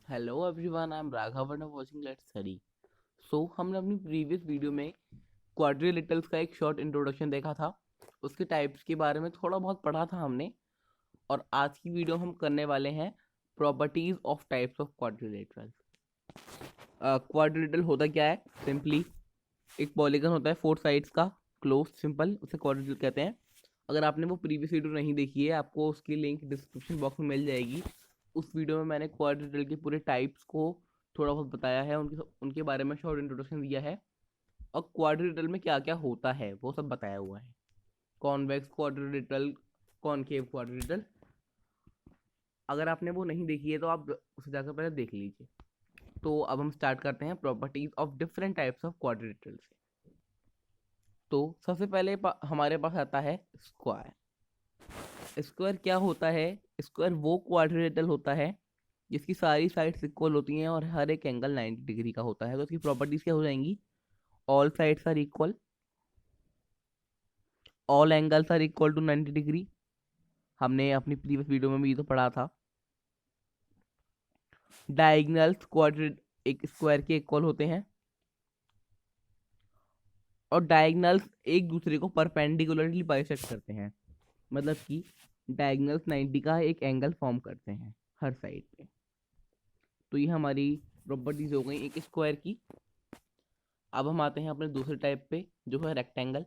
Hello everyone, I am Raghav and watching let's study. हमने अपनी previous video में quadrilaterals का एक शॉर्ट इंट्रोडक्शन देखा था। उसके टाइप्स के बारे में थोड़ा बहुत पढ़ा था हमने। और आज की वीडियो हम करने वाले हैं properties of types of quadrilaterals. Quadrilateral होता क्या है? सिंपली एक पॉलीगन होता है 4 साइड्स का, क्लोज सिंपल, उसे क्वाड्रिलेटरल कहते हैं। अगर आपने वो प्रीवियस वीडियो नहीं देखी है, आपको उसकी लिंक डिस्क्रिप्शन बॉक्स में मिल जाएगी। उस वीडियो में मैंने क्वाड्रिलेटरल के पूरे टाइप्स को थोड़ा बहुत बताया है, उनके उनके बारे में शॉर्ट इंट्रोडक्शन दिया है। और क्वाड्रिलेटरल में क्या क्या होता है वो सब बताया हुआ है। Convex quadrilateral, concave quadrilateral. अगर आपने वो नहीं देखी है तो आप उसे जाकर पहले देख लीजिए। तो अब हम स्टार्ट करते हैं properties of different types of quadrilateral से। तो सबसे पहले हमारे पास आता है स्क्वायर। स्क्वायर क्या होता है? स्क्वायर वो क्वाड्रिलेटरल होता है जिसकी सारी साइड्स इक्वल होती हैं और हर एक एंगल 90 डिग्री का होता है। तो इसकी प्रॉपर्टीज क्या हो जाएंगी? All sides are equal, all angles are equal to 90 degree. हमने अपनी प्रीवियस वीडियो में भी ये तो पढ़ा था। डायगोनल्स क्वाड्रेट एक स्क्वायर के इक्वल होते हैं, और डायगोनल्स एक दूसरे को परपेंडिकुलरली बाइसेक्ट करते हैं। मतलब कि डायगोनल्स 90 का एक एंगल फॉर्म करते हैं हर साइड पे। तो ये हमारी प्रॉपर्टीज हो गई एक स्क्वायर की। अब हम आते हैं अपने दूसरे टाइप पे, जो है रेक्टेंगल।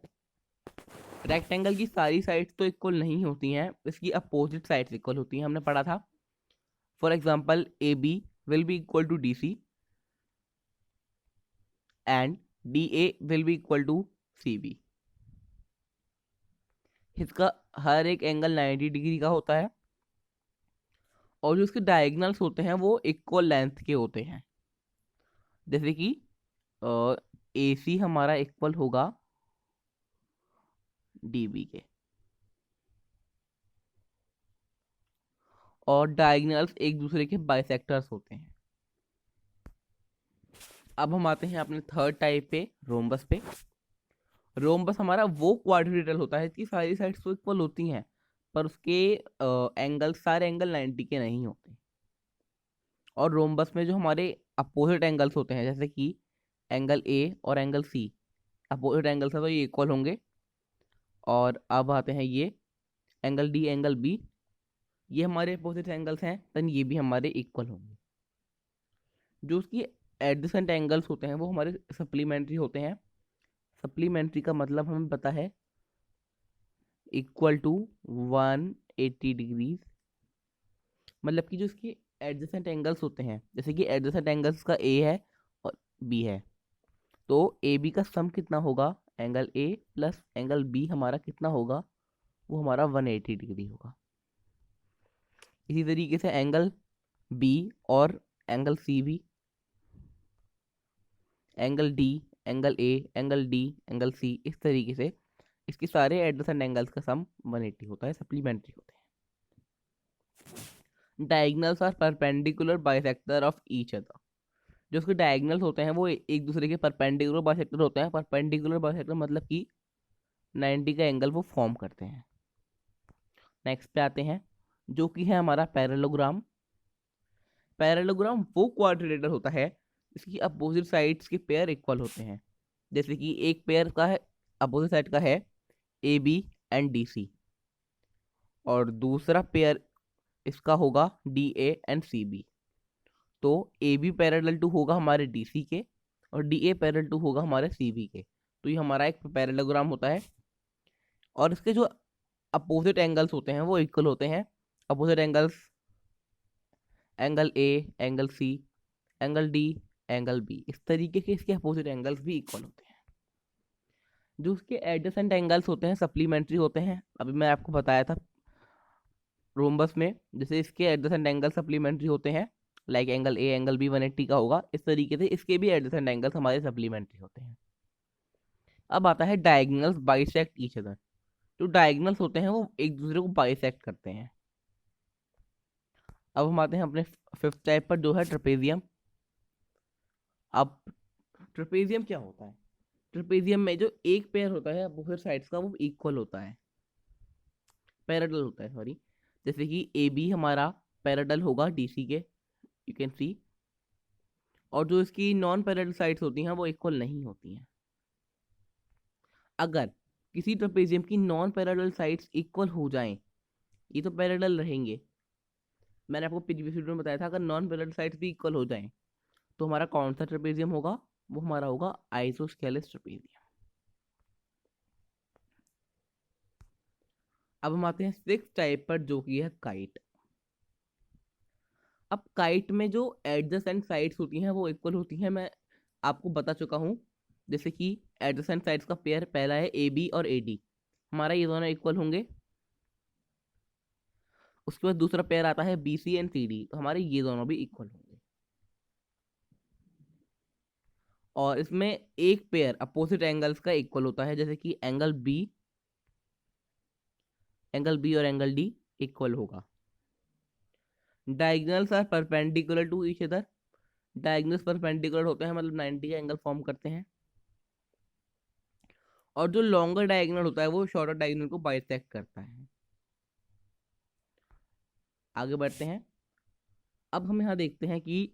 रेक्टेंगल की सारी साइड्स तो इक्वल नहीं होती हैं, इसकी अपोजिट साइड्स इक्वल होती हैं, हमने पढ़ा था। For example A B will be equal to D C and D A will be equal to C B. इसका हर एक एंगल 90 डिग्री का होता है, और जो इसके डायगोनल्स होते हैं वो इक्वल लेंथ के होते हैं। जैसे कि ए सी हमारा इक्वल होगा डी बी के, और डायगोनल्स एक दूसरे के बाइसेक्टर्स होते हैं। अब हम आते हैं अपने थर्ड टाइप पे, रोम्बस पे। रोम्बस हमारा वो क्वाड्रिलेटरल होता है कि सारी साइड्स तो इक्वल होती हैं, पर उसके एंगल सारे एंगल 90 के नहीं होते। और रोम्बस में जो हमारे अपोजिट एंगल्स होते हैं, जैसे कि एंगल ए और एंगल सी, अपोजिट एंगल्स है तो ये इक्वल होंगे। और अब आते हैं ये एंगल डी एंगल बी, ये हमारे अपोजिट एंगल्स हैं, देन ये भी हमारे इक्वल होंगे। जो उसकी एडजेसेंट एंगल्स होते हैं वो हमारे सप्लीमेंट्री होते हैं। सप्लीमेंट्री का मतलब हमें पता है, इक्वल टू 180 डिग्रीज। मतलब कि जो इसके एडजेसेंट एंगल्स होते हैं, जैसे कि एडजेसेंट एंगल्स का ए है और बी है, तो ए बी का सम कितना होगा? Angle A plus angle B हमारा कितना होगा? वो हमारा 180 डिग्री होगा। इसी तरीके से एंगल बी और एंगल सी भी, angle D, angle A, angle D, angle C, इस तरीके से इसके सारे एडजेसेंट एंगल्स का सम 180 होता है, सप्लीमेंट्री होते हैं। Diagonals are perpendicular bisector of each other. जो उसके डायगोनल्स होते हैं वो एक दूसरे के परपेंडिकुलर बाइसेक्टर होते हैं। परपेंडिकुलर बाइसेक्टर मतलब कि 90 का एंगल वो फॉर्म करते हैं। नेक्स्ट पे आते हैं, जो कि है हमारा पैरेललोग्राम। पैरेललोग्राम वो क्वाड्रिलेटरल होता है जिसकी अपोजिट साइड्स के पेयर इक्वल होते हैं। जैसे कि एक पेयर का है, अपोजिट साइड का है A B and D C, और दूसरा पेयर इसका होगा D A and C B. तो ए बी पैरेलल टू होगा हमारे डी सी के, और डी ए पैरेलल टू होगा हमारे सी बी के। तो ये हमारा एक पैरेललोग्राम होता है। और इसके जो अपोजिट एंगल्स होते हैं वो इक्वल होते हैं। Opposite angles, angle A, angle C, angle D, angle B, इस तरीके के इसके अपोजिट एंगल्स भी इक्वल होते हैं। जो उसके एडजेसेंट एंगल्स होते हैं सप्लीमेंट्री होते हैं। अभी मैं आपको बताया था रोम्बस में, जैसे इसके एडजेसेंट एंगल सप्लीमेंट्री होते हैं, like angle A angle B 180 का होगा, इस तरीके से इसके भी एडजेसेंट एंगल्स हमारे सप्लीमेंट्री होते हैं। अब आता है डायगोनल्स बाइसेक्ट ईच अदर। जो डायगोनल्स होते हैं वो एक दूसरे को बाइसेक्ट करते हैं। अब हम आते हैं अपने फिफ्थ टाइप पर, जो है ट्रेपेजियम। अब ट्रेपेजियम क्या होता है? ट्रेपेजियम में जो एक पेयर होता है अपोजिट साइड्स का वो इक्वल होता है, पैरेलल होता है, सॉरी। जैसे कि ए बी हमारा पैरेलल होगा डी सी के, यू कैन सी। और जो इसकी नॉन पैरेलल साइड्स होती हैं वो इक्वल नहीं होती हैं। अगर किसी ट्रेपेजियम की नॉन पैरेलल साइड्स इक्वल हो जाएं, ये तो पैरेलल रहेंगे, मैंने आपको पिछली वीडियो में बताया था, अगर नॉन पैरेलल साइड्स भी इक्वल हो जाएं तो हमारा कौन सा ट्रेपेजियम होगा, वो हमारा होगा आइसोस्केलेस ट्रेपेजियम। अब हम आते हैं सिक्स टाइप पर, जो कि है काइट। अब काइट में जो एडजेसेंट साइड्स होती हैं वो इक्वल होती हैं, मैं आपको बता चुका हूँ। जैसे कि एडजेसेंट साइड्स का पेयर पहला है ए बी और ए डी, हमारा ये दोनों इक्वल होंगे। उसके बाद दूसरा पेयर आता है B C and C D, तो हमारे ये दोनों भी इक्वल होंगे। और इसमें एक पेयर अपोजिट एंगल्स का इक्वल होता है, जैसे कि एंगल बी और एंगल डी इक्वल होगा। Diagonals are perpendicular to each other, diagonals perpendicular होते हैं, मतलब 90 का एंगल फॉर्म करते हैं। और जो लॉन्गर डायगोनल होता है वो शॉर्टर डायगोनल को बाइसेक्ट करता है। आगे बढ़ते हैं। अब हम यहाँ देखते हैं कि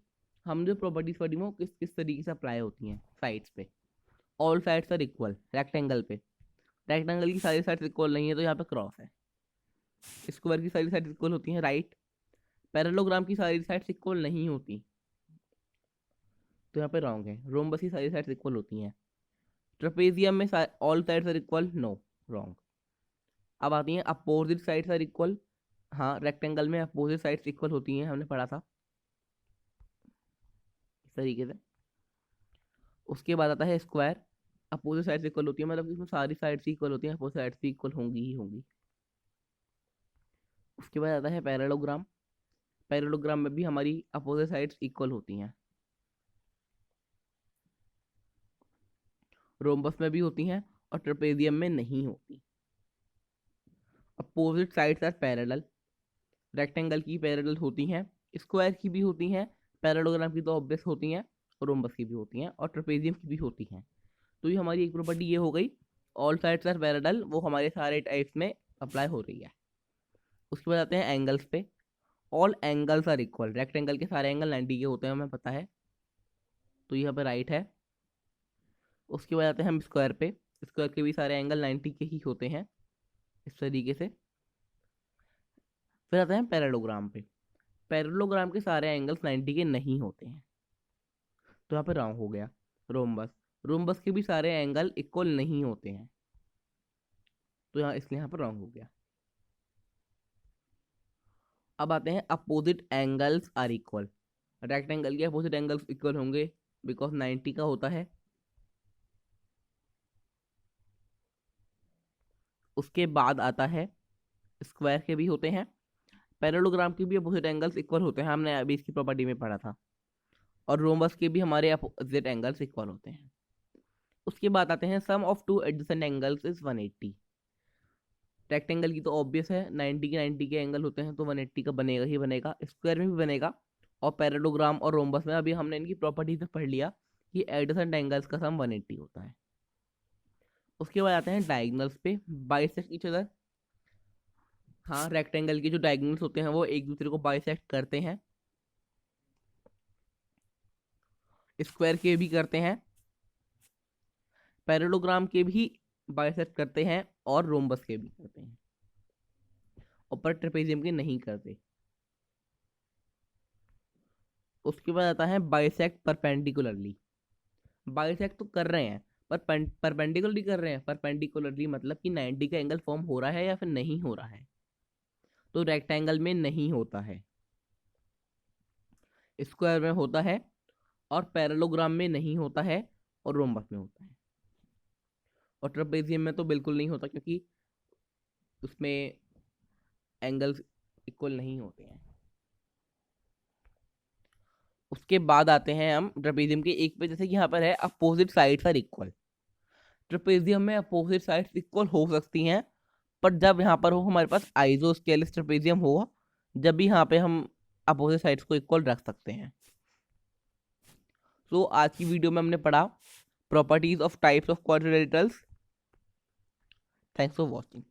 हम जो प्रॉपर्टीज पढ़ी वो किस किस तरीके से अप्लाई होती हैं साइड्स पे। All sides are equal rectangle पे, रेक्टेंगल की सारी साइड्स इक्वल नहीं है तो यहाँ पे क्रॉस है। स्क्वायर की सारी साइड्स इक्वल होती हैं, राइट। पैरेललोग्राम की सारी साइड्स इक्वल नहीं होती तो यहाँ पे रॉन्ग है। रोम्बस की सारी साइड्स इक्वल होती हैं। ट्रेपेजियम में all sides are equal, no, wrong. अब आती हैं अपोजिट साइड्स आर इक्वल, हाँ, रेक्टेंगल में अपोजिट साइड्स इक्वल होती हैं, हमने पढ़ा था इस तरीके से। उसके बाद आता है स्क्वायर, अपोजिट साइड्स इक्वल होती है, मतलब इसमें सारी साइड्स इक्वल होती हैं, अपोजिट साइड्स भी इक्वल होंगी ही होंगी। उसके बाद आता है पैरेललोग्राम, पैरेललोग्राम में भी हमारी अपोजिट साइड्स इक्वल होती हैं। रोम्बस में भी होती हैं और ट्रेपेजियम में नहीं होती। Opposite sides are parallel, rectangle की पैरेलल होती हैं, स्क्वायर की भी होती हैं, पैरेललोग्राम की तो ऑब्वियस होती हैं, रोम्बस की भी होती हैं और ट्रेपेजियम की भी होती हैं। तो ये हमारी एक प्रॉपर्टी ये हो गई, ऑल साइड्स आर पैरेलल, वो हमारे सारे टाइप्स में अप्लाई हो रही है। उसके बाद आते हैं एंगल्स पे। All angles are equal, rectangle के सारे एंगल 90 के होते हैं, हमें पता है, तो यहाँ पे राइट है। उसके बाद आते हैं हम स्क्वायर पे, स्क्वायर के भी सारे एंगल 90 के ही होते हैं, इस तरीके से। फिर आते हैं पैरेललोग्राम पे, पैरेललोग्राम के सारे एंगल्स 90 के नहीं होते हैं, तो यहाँ पे रॉन्ग हो गया। रोम्बस, रोम्बस के भी सारे एंगल इक्वल नहीं होते हैं, तो यहाँ इसलिए यहाँ पर रॉन्ग हो गया। अब आते हैं opposite angles are equal, rectangle के अपोजिट एंगल्स इक्वल होंगे बिकॉज 90 का होता है। उसके बाद आता है स्क्वायर के भी होते हैं, पैरेललोग्राम के भी अपोजिट एंगल्स इक्वल होते हैं, हमने अभी इसकी प्रॉपर्टी में पढ़ा था। और रोम्बस के भी हमारे अपोजिट एंगल्स इक्वल होते हैं। उसके बाद आते हैं sum of two adjacent angles is 180। Rectangle की तो ऑब्वियस है, 90 के एंगल होते हैं तो 180 का बनेगा ही बनेगा, स्क्वायर में भी बनेगा। और पैरेललोग्राम और रोम्बस में अभी हमने इनकी प्रॉपर्टीज में पढ़ लिया कि एडजेसेंट एंगल्स का सम 180 होता है। उसके बाद आते हैं डायगोनल्स पे, बाइसेक्ट ईच अदर। हाँ, रेक्टेंगल के जो डायगोनल्स होते हैं वो एक दूसरे को बाइसेक्ट करते हैं, स्क्वायर के भी करते हैं, पैरेललोग्राम के भी बाइसेक्ट करते हैं और रोम्बस के भी करते हैं, और पर ट्रेपेजियम के नहीं करते। उसके बाद आता है बाइसेक्ट परपेंडिकुलरली, बाइसेक्ट तो कर रहे हैं पर परपेंडिकुलरली कर रहे हैं। परपेंडिकुलरली मतलब कि 90 का एंगल फॉर्म हो रहा है या फिर नहीं हो रहा है, तो रेक्टेंगल में नहीं होता है, स्क्वायर में होता है, और पैरेललोग्राम में नहीं होता है, और रोम्बस में होता है। और ट्रेपेजियम में तो बिल्कुल नहीं होता क्योंकि उसमें एंगल्स इक्वल नहीं होते हैं। उसके बाद आते हैं हम ट्रेपेजियम के एक पे, जैसे कि यहाँ पर है opposite sides are equal. Trapezium में अपोजिट साइड्स इक्वल हो सकती हैं, पर जब यहाँ पर हो हमारे पास आइसोस्केलेस ट्रेपेजियम होगा, जब भी यहाँ पे हम अपोजिट साइड्स को इक्वल रख सकते हैं। तो आज की वीडियो में हमने पढ़ा properties of types of quadrilaterals. Thanks for watching.